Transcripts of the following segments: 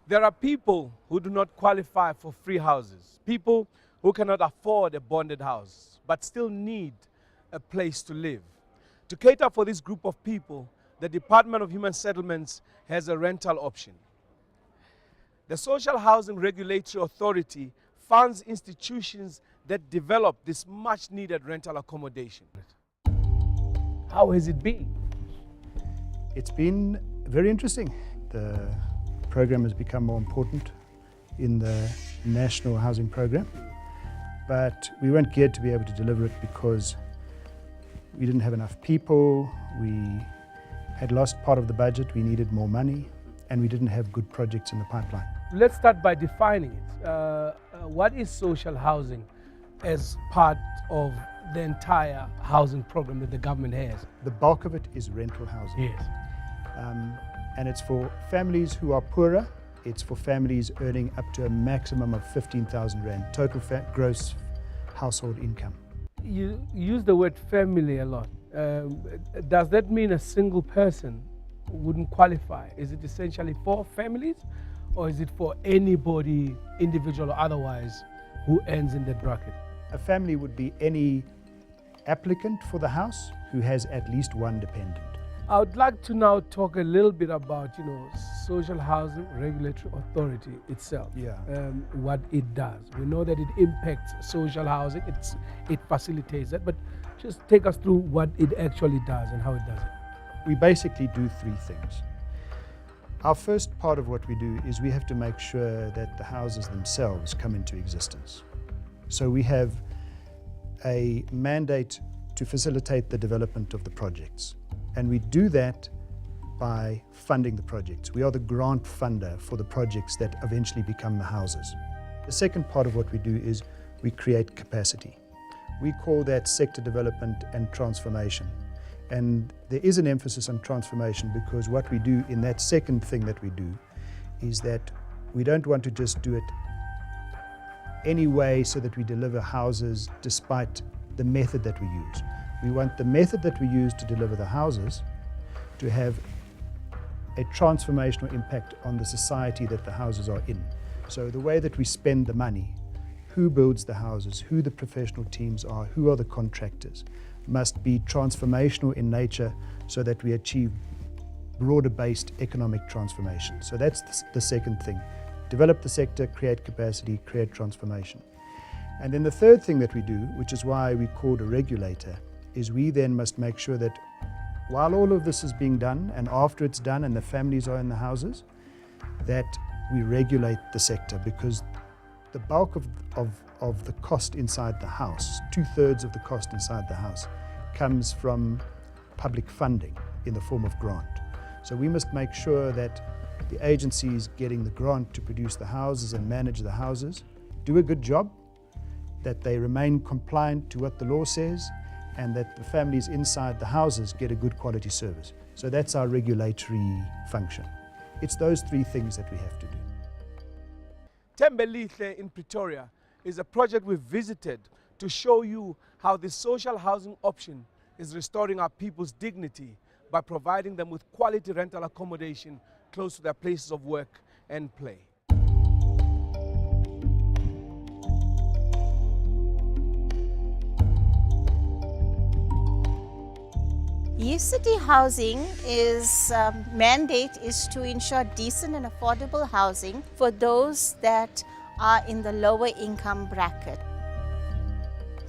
There are people who do not qualify for free houses, people who cannot afford a bonded house, but still need a place to live. To cater for this group of people, the Department of Human Settlements has a rental option. The Social Housing Regulatory Authority funds institutions that develop this much-needed rental accommodation. How has it been? It's been very interesting. The program has become more important in the national housing program, but we weren't geared to be able to deliver it because we didn't have enough people, we had lost part of the budget, we needed more money, and we didn't have good projects in the pipeline. Let's start by defining it. What is social housing as part of the entire housing program that the government has? The bulk of it is rental housing. Yes. And it's for families who are poorer. It's for families earning up to a maximum of 15,000 Rand, total gross household income. You use the word family a lot. Does that mean a single person wouldn't qualify? Is it essentially for families, or is it for anybody, individual or otherwise, who ends in that bracket? A family would be any applicant for the house who has at least one dependent. I would like to now talk a little bit about, Social Housing Regulatory Authority itself. Yeah. What it does. We know that it impacts social housing. It facilitates that, but just take us through what it actually does and how it does it. We basically do three things. Our first part of what we do is we have to make sure that the houses themselves come into existence. So we have a mandate to facilitate the development of the projects. And we do that by funding the projects. We are the grant funder for the projects that eventually become the houses. The second part of what we do is we create capacity. We call that sector development and transformation. And there is an emphasis on transformation because what we do in that second thing that we do is that we don't want to just do it any way so that we deliver houses despite the method that we use. We want the method that we use to deliver the houses to have a transformational impact on the society that the houses are in. So the way that we spend the money, who builds the houses, who the professional teams are, who are the contractors, must be transformational in nature so that we achieve broader-based economic transformation. So that's the second thing. Develop the sector, create capacity, create transformation. And then the third thing that we do, which is why we called a regulator, is we then must make sure that while all of this is being done and after it's done and the families are in the houses, that we regulate the sector, because the bulk of the cost inside the house, 2/3 of the cost inside the house, comes from public funding in the form of grant. So we must make sure that the agencies getting the grant to produce the houses and manage the houses do a good job, that they remain compliant to what the law says, and that the families inside the houses get a good quality service. So that's our regulatory function. It's those three things that we have to do. Bngs5 in Pretoria is a project we visited to show you how the social housing option is restoring our people's dignity by providing them with quality rental accommodation close to their places of work and play. City Housing mandate is to ensure decent and affordable housing for those that are in the lower income bracket.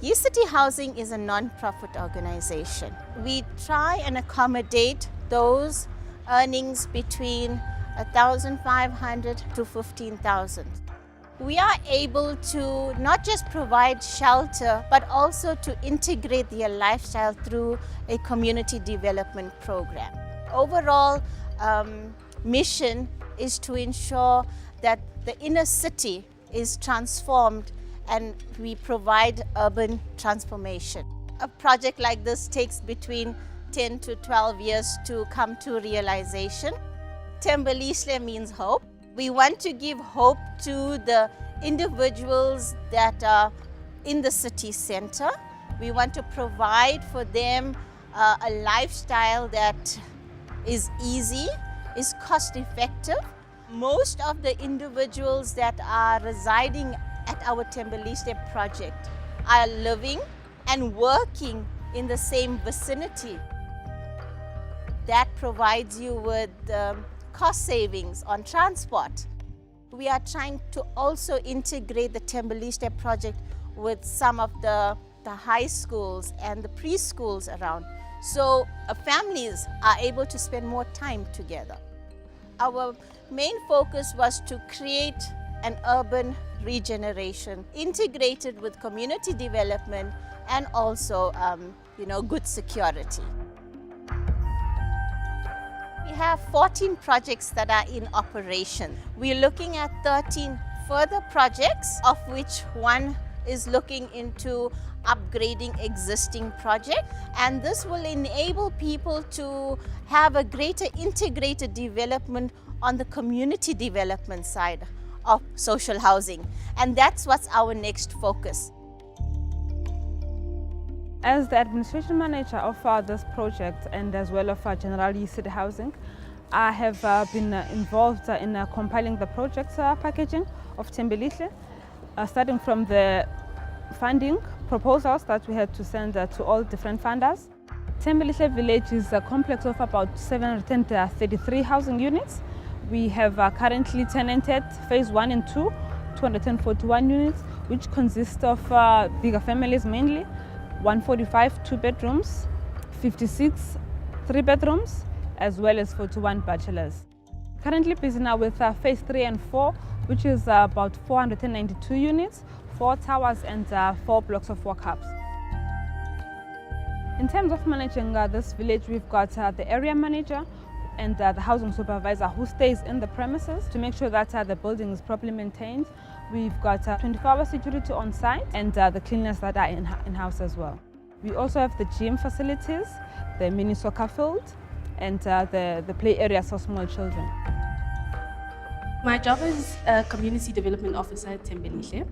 City Housing is a non-profit organization. We try and accommodate those earnings between 1,500 to 15,000. We are able to not just provide shelter, but also to integrate their lifestyle through a community development program. Overall mission is to ensure that the inner city is transformed and we provide urban transformation. A project like this takes between 10 to 12 years to come to realization. Thembelihle means hope. We want to give hope to the individuals that are in the city center. We want to provide for them a lifestyle that is easy, is cost effective, Most of the individuals that are residing at our Tembeliste project are living and working in the same vicinity. That provides you with cost savings on transport. We are trying to also integrate the Tembeliste project with some of the high schools and the preschools around, so families are able to spend more time together. Our main focus was to create an urban regeneration integrated with community development and also good security. We have 14 projects that are in operation. We're looking at 13 further projects, of which one is looking into upgrading existing projects, and this will enable people to have a greater integrated development on the community development side of social housing, and that's what's our next focus. As the administration manager of this project and as well of General City Housing, I have been involved in compiling the project packaging of Tembeliste, starting from the funding proposals that we had to send to all different funders. Tembeliste village is a complex of about 733 housing units. We have currently tenanted phase 1 and 2, 241 units, which consist of bigger families mainly, 145 2 bedrooms, 56 3 bedrooms, as well as 41 bachelors. Currently busy now with phase 3 and 4, which is about 492 units, 4 towers and 4 blocks of work-ups. In terms of managing this village, we've got the area manager and the housing supervisor who stays in the premises to make sure that the building is properly maintained. We've got 24-hour security on site and the cleaners that are in-house as well. We also have the gym facilities, the mini soccer field, and the play areas for small children. My job as a community development officer at Tembeliste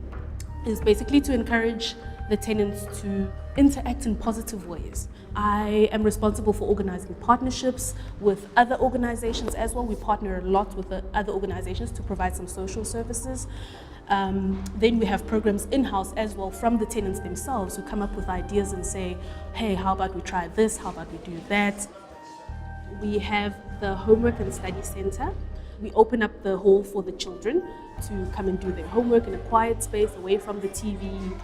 is basically to encourage the tenants to interact in positive ways. I am responsible for organizing partnerships with other organizations as well. We partner a lot with the other organizations to provide some social services. Then we have programs in-house as well from the tenants themselves who come up with ideas and say, hey, how about we try this, how about we do that? We have the homework and study center. We open up the hall for the children to come and do their homework in a quiet space away from the TV.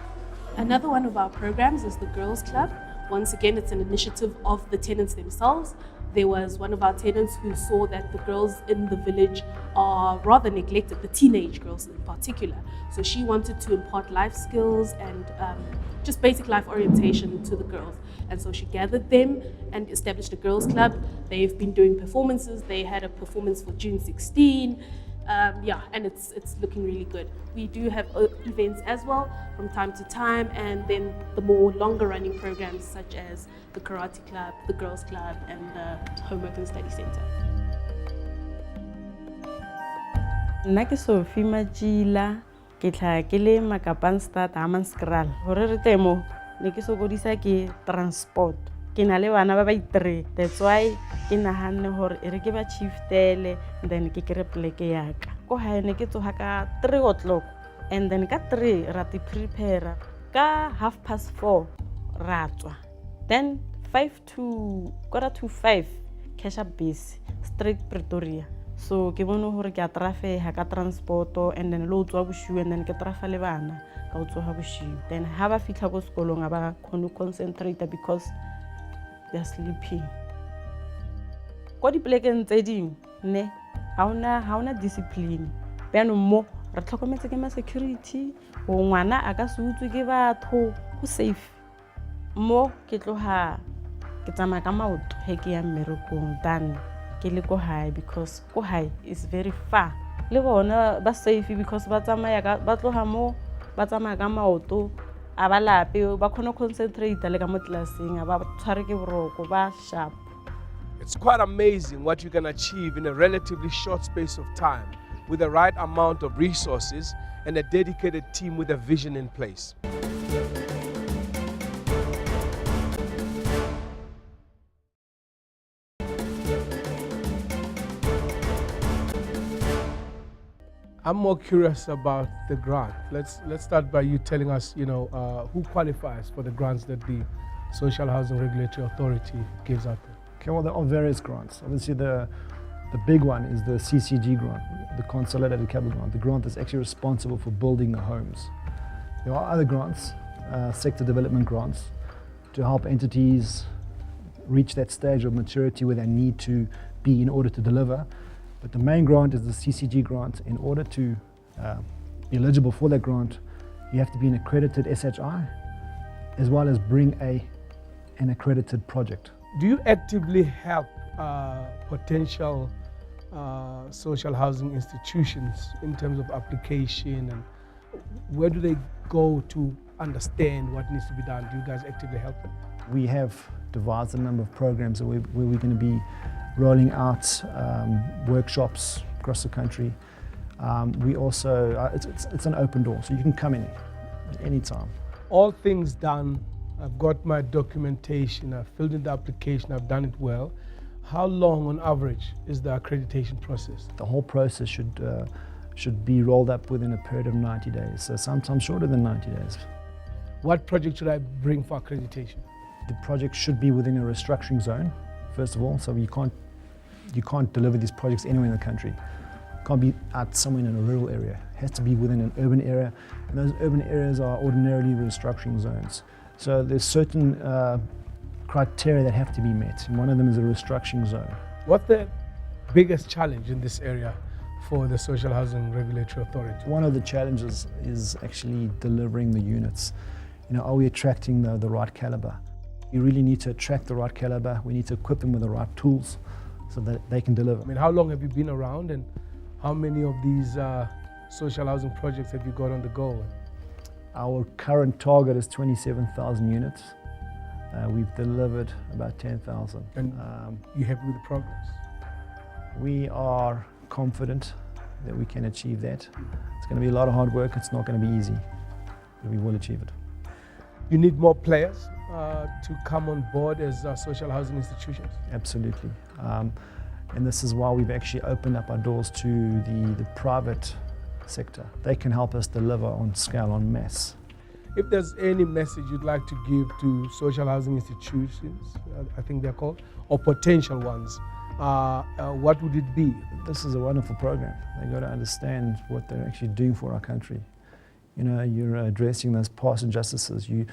Another one of our programs is the Girls Club. Once again, it's an initiative of the tenants themselves. There was one of our tenants who saw that the girls in the village are rather neglected, the teenage girls in particular. So she wanted to impart life skills and just basic life orientation to the girls. And so she gathered them and established a girls club. They've been doing performances. They had a performance for June 16. And it's looking really good. We do have events as well from time to time, and then the more longer running programs such as the karate club, the girls club, and the homework and study center. Nna ke Sophie Majila, ke tla ke le Makapanstad Hammanskraal. Hore re temo ne ke sokodisa ke transport. Ke na le bana ba 3. That's why ke nahanne hore e re ke ba chiftele then ke kere pleke yaka. Ko hae ne ke tsoha ka 3 o'clock and then ka 3 ra ti prepare ka 4:30 ra tswa. Then 5 to 4:45 cash up base straight Pretoria. So ke bone hore ke a trafeha ka transport and then lo tswa boshiu and then ke trafa le bana ka tswa boshiu. Then ha ba fitla go sekolong ba khone concentrate because they're sleeping. Ko di plekeng tse ding ne ha una discipline. Beno mo re tlhokometse ke ma security o ngwana a ka se utswe ke batho go safe. Mo ke tloha ke tsamaya ka maoto he ke ya mmerekong than ke le ko hae because ko hae is very far. Le bona ba safe because ba tsamaya ba tloha mo ba tsamaya ka maoto a ba lape ba khona concentrate le ka mo classeng a ba tshware ke boroko ba sharp. It's quite amazing what you can achieve in a relatively short space of time with the right amount of resources and a dedicated team with a vision in place. I'm more curious about the grant. Let's start by you telling us, who qualifies for the grants that the Social Housing Regulatory Authority gives out there. Okay, well, there are various grants. Obviously, the big one is the CCG grant, the Consolidated Capital Grant, the grant that's actually responsible for building the homes. There are other grants, sector development grants, to help entities reach that stage of maturity where they need to be in order to deliver. But the main grant is the CCG grant. In order to be eligible for that grant, you have to be an accredited SHI, as well as bring an accredited project. Do you actively help potential social housing institutions in terms of application, and where do they go to understand what needs to be done? Do you guys actively help them? We have devised a number of programs where we're going to be rolling out workshops across the country. We also, it's an open door, so you can come in at any time. All things done, I've got my documentation, I've filled in the application, I've done it well. How long on average is the accreditation process? The whole process should be rolled up within a period of 90 days, so sometimes shorter than 90 days. What project should I bring for accreditation? The project should be within a restructuring zone, first of all, so you can't deliver these projects anywhere in the country. It can't be out somewhere in a rural area. It has to be within an urban area, and those urban areas are ordinarily restructuring zones. So there's certain criteria that have to be met, and one of them is a restructuring zone. What's the biggest challenge in this area for the Social Housing Regulatory Authority? One of the challenges is actually delivering the units. Are we attracting the right caliber? We really need to attract the right caliber. We need to equip them with the right tools so that they can deliver. I mean, how long have you been around, and how many of these social housing projects have you got on the go? Our current target is 27,000 units. We've delivered about 10,000. And you happy with the progress? We are confident that we can achieve that. It's going to be a lot of hard work. It's not going to be easy, but we will achieve it. You need more players to come on board as social housing institutions? Absolutely. And this is why we've actually opened up our doors to the private sector. They can help us deliver on scale, on mass. If there's any message you'd like to give to social housing institutions, I think they're called, or potential ones, what would it be? This is a wonderful program. They've got to understand what they're actually doing for our country. You're addressing those past injustices. You're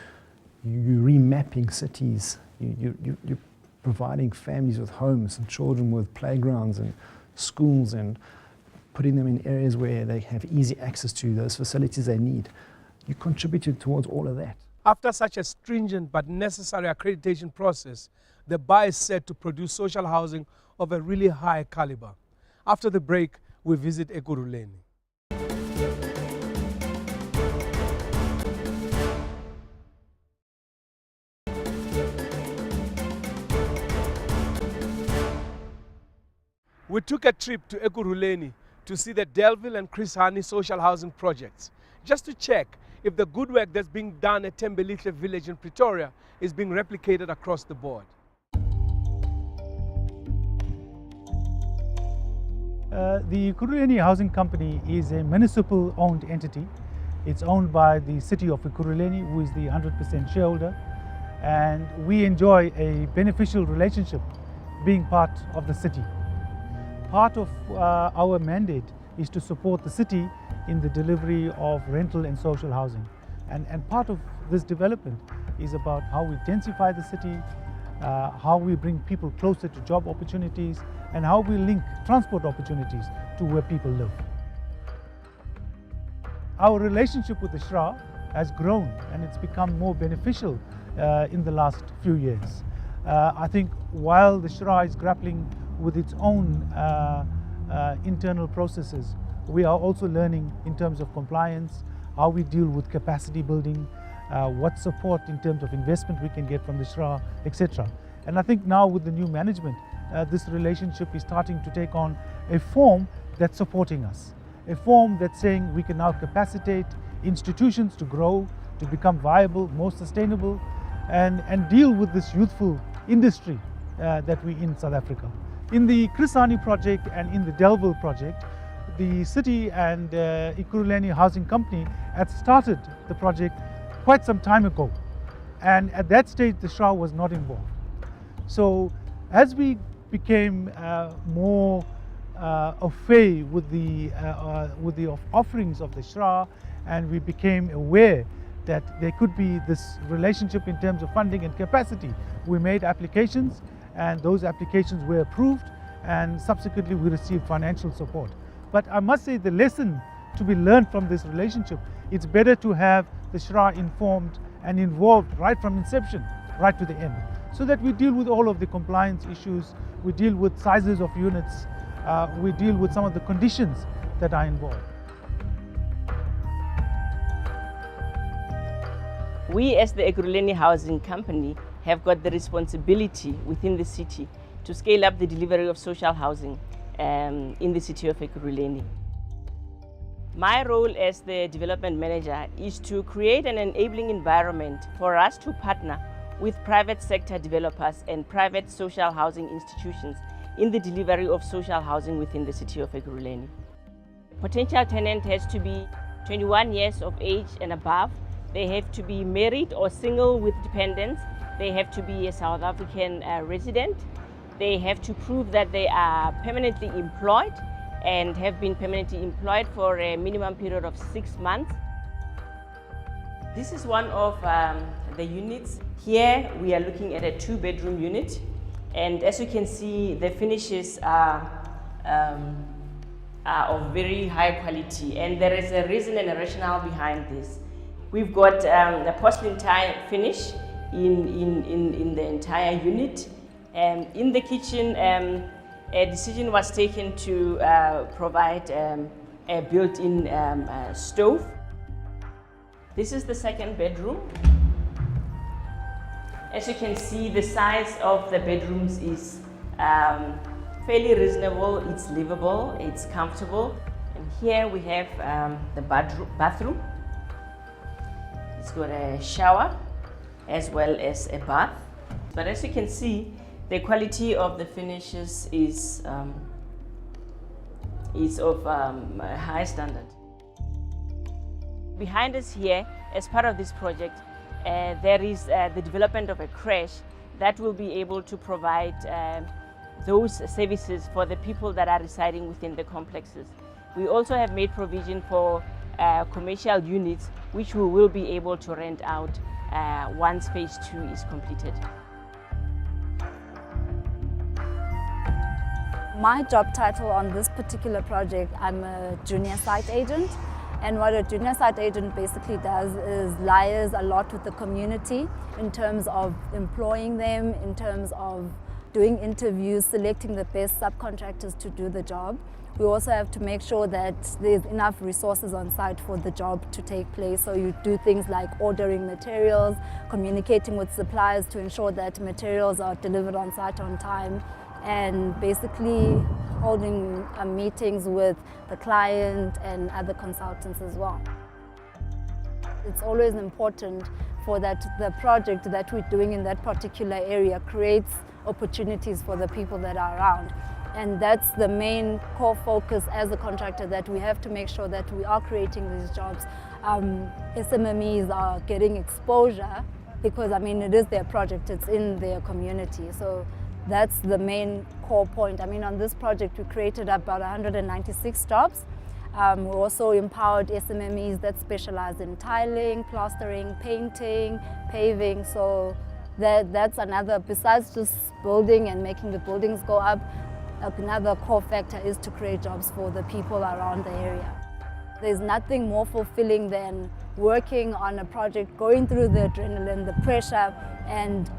remapping cities. You're providing families with homes and children with playgrounds and schools, and putting them in areas where they have easy access to those facilities they need. You contributed towards all of that. After such a stringent but necessary accreditation process, the bar is set to produce social housing of a really high caliber. After the break, we visit Ekurhuleni. We took a trip to Ekurhuleni to see the Delville and Chris Hani social housing projects, just to check if the good work that's being done at Thembelihle village in Pretoria is being replicated across the board. The Ekurhuleni Housing Company is a municipal-owned entity. It's owned by the city of Ekurhuleni, who is the 100% shareholder, and we enjoy a beneficial relationship being part of the city. Part of our mandate is to support the city in the delivery of rental and social housing. And part of this development is about how we densify the city, how we bring people closer to job opportunities, and how we link transport opportunities to where people live. Our relationship with the Shra has grown, and it's become more beneficial in the last few years. I think while the Shra is grappling with its own internal processes, we are also learning in terms of compliance, how we deal with capacity building, what support in terms of investment we can get from the Shra, etc. And I think now with the new management, this relationship is starting to take on a form that's supporting us, a form that's saying we can now capacitate institutions to grow, to become viable, more sustainable, and deal with this youthful industry that we're in South Africa. In the Chris Hani project and in the Delville project, the city and Ekurhuleni Housing Company had started the project quite some time ago, and at that stage the Shra was not involved. So as we became more au fait with the offerings of the Shra, and we became aware that there could be this relationship in terms of funding and capacity, we made applications, and those applications were approved, and subsequently we received financial support. But I must say, the lesson to be learned from this relationship, it's better to have the Shra informed and involved right from inception, right to the end, so that we deal with all of the compliance issues, we deal with sizes of units, we deal with some of the conditions that are involved. We as the Ekurhuleni Housing Company have got the responsibility within the city to scale up the delivery of social housing in the city of Ekurhuleni. My role as the development manager is to create an enabling environment for us to partner with private sector developers and private social housing institutions in the delivery of social housing within the city of Ekurhuleni. Potential tenant has to be 21 years of age and above. They have to be married or single with dependents. They have to be a South African resident. They have to prove that they are permanently employed and have been permanently employed for a minimum period of 6 months. This is one of the units. Here we are looking at a 2-bedroom unit, and as you can see, the finishes are of very high quality, and there is a reason and a rationale behind this. We've got a porcelain tile finish in the entire unit. In the kitchen, a decision was taken to provide a built-in stove. This is the 2nd bedroom. As you can see, the size of the bedrooms is fairly reasonable, it's livable, it's comfortable. And here we have the bathroom. It's got a shower as well as a bath. But as you can see, the quality of the finishes is of a high standard. Behind us here, as part of this project, there is the development of a creche that will be able to provide those services for the people that are residing within the complexes. We also have made provision for commercial units, which we will be able to rent out once phase 2 is completed. My job title on this particular project, I'm a junior site agent. And what a junior site agent basically does is liaise a lot with the community in terms of employing them, in terms of doing interviews, selecting the best subcontractors to do the job. We also have to make sure that there's enough resources on site for the job to take place. So you do things like ordering materials, communicating with suppliers to ensure that materials are delivered on site on time, and basically holding meetings with the client and other consultants as well. It's always important for that the project that we're doing in that particular area creates opportunities for the people that are around. And that's the main core focus as a contractor, that we have to make sure that we are creating these jobs. SMMEs are getting exposure because, I mean, it is their project, it's in their community. So that's the main core point. I mean, on this project, we created about 196 jobs. We also empowered SMMEs that specialize in tiling, plastering, painting, paving. So that's another, besides just building and making the buildings go up, another core factor is to create jobs for the people around the area. There's nothing more fulfilling than working on a project, going through the adrenaline, the pressure, and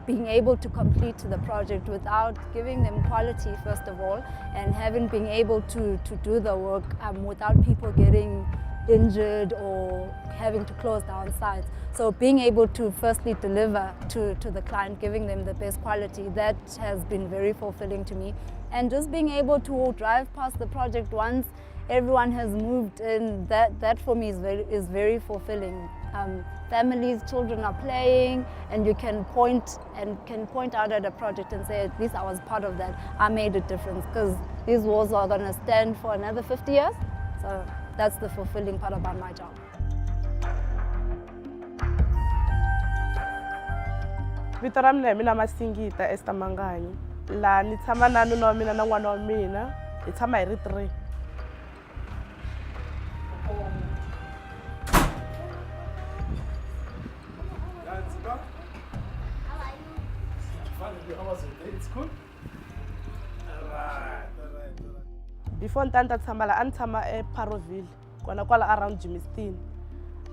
being able to complete the project without giving them quality, first of all, and being able to do the work without people getting injured or having to close down sites. So being able to firstly deliver to the client, giving them the best quality, that has been very fulfilling to me. And just being able to drive past the project once everyone has moved in, that for me is very fulfilling. Families, children are playing, and you can point out at a project and say, at least I was part of that, I made a difference. Because these walls are going to stand for another 50 years. So that's the fulfilling part about my job. Vito ra mina hi mina Masingita Esther Manganyi. La ni tshama na nuna wa mina na n'wana wa mina. Hi tshama hi ri 3. It's good. Alright. Before ntanta tshama la ani tshama eParoville kona kwala around Jimiston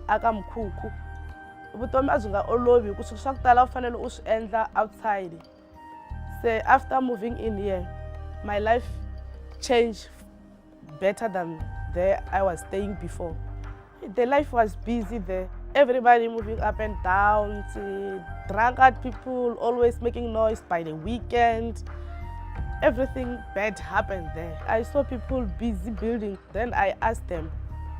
aka Mkhukhu. Vutomi a byi nga olovi hi ku swilo swa ku tala u fanele u swi endla outside. So after moving in here, my life changed better than there I was staying before. The life was busy there. Everybody moving up and down, drunkard people always making noise by the weekend. Everything bad happened there. I saw people busy building. Then I asked them,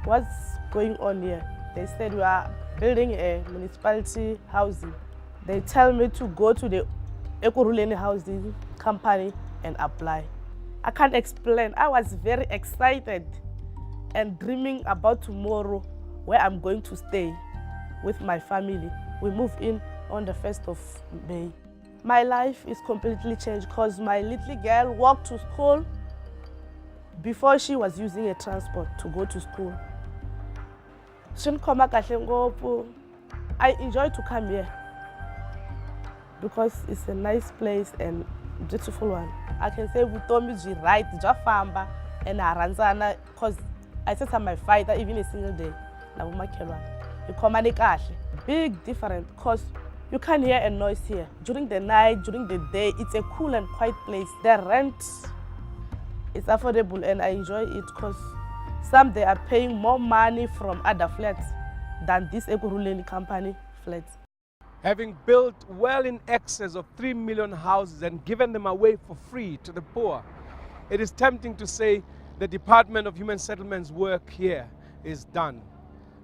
what's going on here? They said, we are building a municipality housing. They tell me to go to the Ekurhuleni housing company and apply. I can't explain. I was very excited and dreaming about tomorrow where I'm going to stay with my family. We moved in on the 1st of May. My life is completely changed because my little girl walked to school before she was using a transport to go to school. I enjoy to come here because it's a nice place and beautiful one. I can say vutomi byi right, bya famba and haranzana because I said I'm a fighter even a single day. Big difference because you can't hear a noise here. During the night, during the day, it's a cool and quiet place. The rent is affordable and I enjoy it because some they are paying more money from other flats than this Ekurhuleni company flats. Having built well in excess of 3 million houses and given them away for free to the poor, it is tempting to say the Department of Human Settlements work here is done.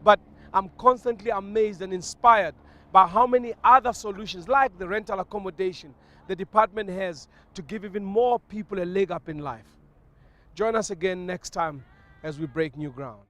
But I'm constantly amazed and inspired by how many other solutions, like the rental accommodation, the department has to give even more people a leg up in life. Join us again next time as we break new ground.